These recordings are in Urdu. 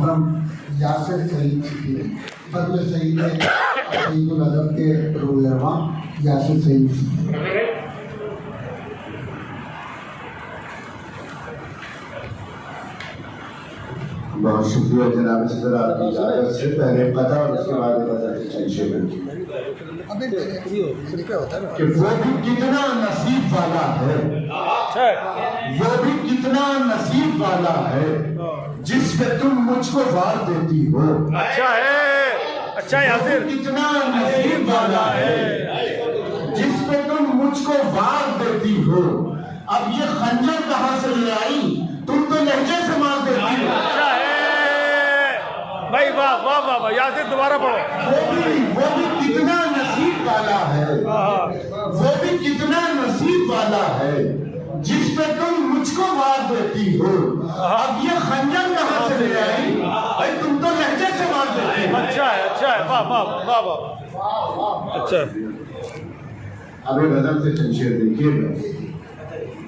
محترم یاسر سعید کی فضل سعید سعید الادب کے رویرواں یاسر سعید کی بہت شکریہ جناب صدر آپ کی اجازت سے پہلے پتہ اور اس کے بعد نظر شیئر کہ وہ بھی کتنا نصیب والا ہے، وہ بھی کتنا نصیب والا ہے جس پہ تم مجھ کو وار دیتی ہو۔ اچھا ہے، اچھا یاسر، کتنا نصیب والا ہے جس پہ تم مجھ کو وار دیتی ہو۔ اب یہ خنجر کہاں سے لے آئی، تم تو لہجے سے مار دیتی ہو۔ اچھا ہے بھائی، واہ واہ واہ واہ، یاسر دوبارہ پڑھو۔ وہ بھی کتنا نصیب والا ہے، وہ بھی کتنا نصیب والا ہے جس پہ تم مجھ کو وار دیتی ہو۔ اب یہ خنجر کہاں سے لے آئی، بھائی تم تو لہجے سے مار دیتی ہو۔ اچھا ہے، اچھا ہے، واہ واہ واہ واہ، اچھا ہے۔ اب ایک غزل سے شمشیر دیکھیے گا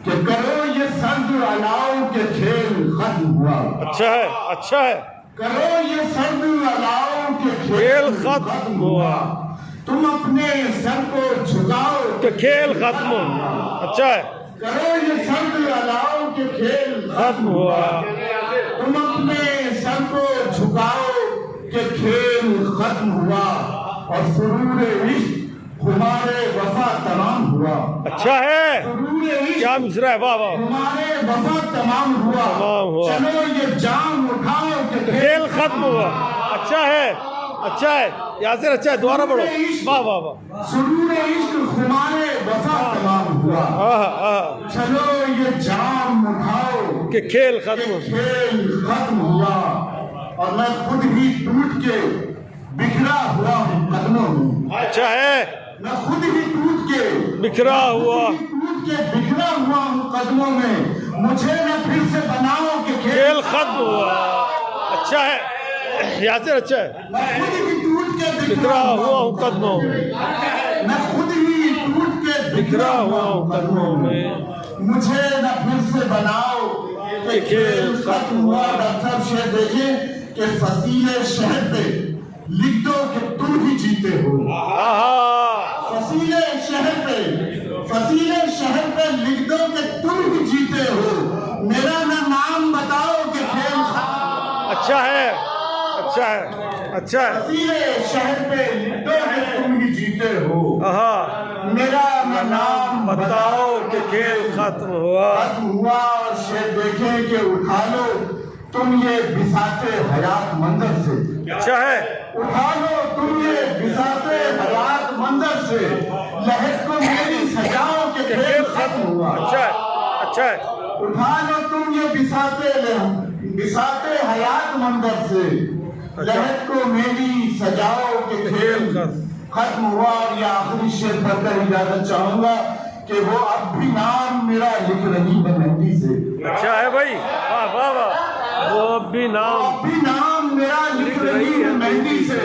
کہ کرو یہ سرد الاؤ کے کھیل ختم ہوا۔ اچھا ہے، اچھا ہے، کرو یہ سرد الاؤ کے کھیل ختم ہوا، تم اپنے سر کو جھکاؤ کہ کھیل ختم ہوا۔ اچھا ہے، کرو یہ سرد الاؤ کے کھیل ختم ہوا، تم اپنے سر کو جھکاؤ کہ کھیل ختم ہوا، اور سرور عشق ہمارے وفا تمام ہوا۔ اچھا ہے، سرور عشق کیا مصرع ہے، واہ واہ، ہمارے وفا تمام ہوا۔ تمام ہوا، چلو یہ جام اٹھاؤ کہ کھیل ختم ہوا۔ اچھا ہے، اچھا ہے یاسر، اچھا ہے، دوبارہ پڑھو۔ واہ واہ واہ، سرور عشق ہمارے وفا تمام ہوا۔ چلو یہ جام اٹھاؤ کہ کھیل ختم ہوا۔ کھیل ختم ہوا، اور میں خود ہی ٹوٹ کے بکھرا ہوا ہوں قدموں میں۔ اچھا ہے، میں خود ہی ٹوٹ کے بکھرا ہوا، ٹوٹ کے بکھرا ہوا ہوں قدموں میں، مجھے نہ پھر سے بناؤ کہ کھیل ختم ہوا۔ اچھا ہے یاسر، اچھا ہے، میں خود ہی ٹوٹ کے بکھرا ہوا ہوں قدموں میں، میں خود ہی ٹوٹ کے بکھرا ہوا ہوں قدموں میں، مجھے نہ پھر سے بناؤ کہ کھیل ختم ہوا۔ ڈاکٹر صاحب شعر دیکھیں کہ فصیل شہر پہ لکھ دو کہ تم ہی جیتے ہو۔ فصیل شہر پہ لکھ دو کہ تم ہی جیتے ہو، میرا نہ نام بتاؤ کہ کھیل ختم۔ اچھا ہے، اچھا ہے، اچھا ہے، فصیل شہر پہ لکھ دو کہ تم ہی جیتے ہو، میرا نہ نام بتاؤ کہ کھیل ختم ہوا۔ ختم ہوا۔ اور شعر دیکھیں کہ اٹھا لو تم یہ بساط حیات منظر سے۔ اچھا ہے، اٹھا لو تم یہ بساط حیات منظر سے، لہر کو میری سجاؤ کہ کھیل ختم ہوا۔ اچھا ہے، اچھا ہے، اٹھا لو تم یہ بساط حیات منظر سے، لہر کو میری سجاؤ کہ کھیل ختم ہوا۔ اور یہ آخری شعر پڑھ کر اجازت چاہوں گا کہ وہ اب بھی نام میرا لکھ رہی ہے مہندی سے۔ اچھا ہے بھائی، واہ واہ واہ، وہ اب بھی نام میرا لکھ رہی ہے مہندی سے،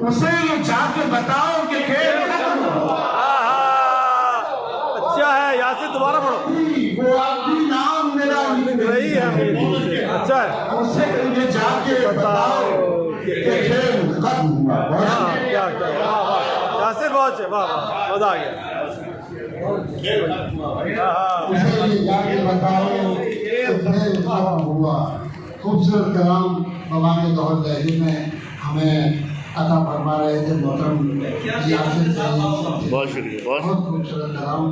اسے یہ جا کے بتاؤ کہ کھیل ختم ہوا۔ اچھا ہے یاسر، دوبارہ پڑھو۔ وہ اب بھی نام میرا لکھ رہی ہے مہندی سے۔ اچھا ہے، اسے یہ جا کے بتاؤ کہ کھیل ختم ہوا۔ کیا کیا، واہ واہ یاسر، بہت اچھا، واہ واہ، مزہ آ گیا۔ اسے یہ جا کے بتاؤ کہ کھیل ختم ہوا۔ خوبصورت کلام مولانا ظہور دہلی میں ہمیں عطا فرما رہے تھے محترم یاسر سعید۔ بہت شکریہ، بہت خوبصورت کلام۔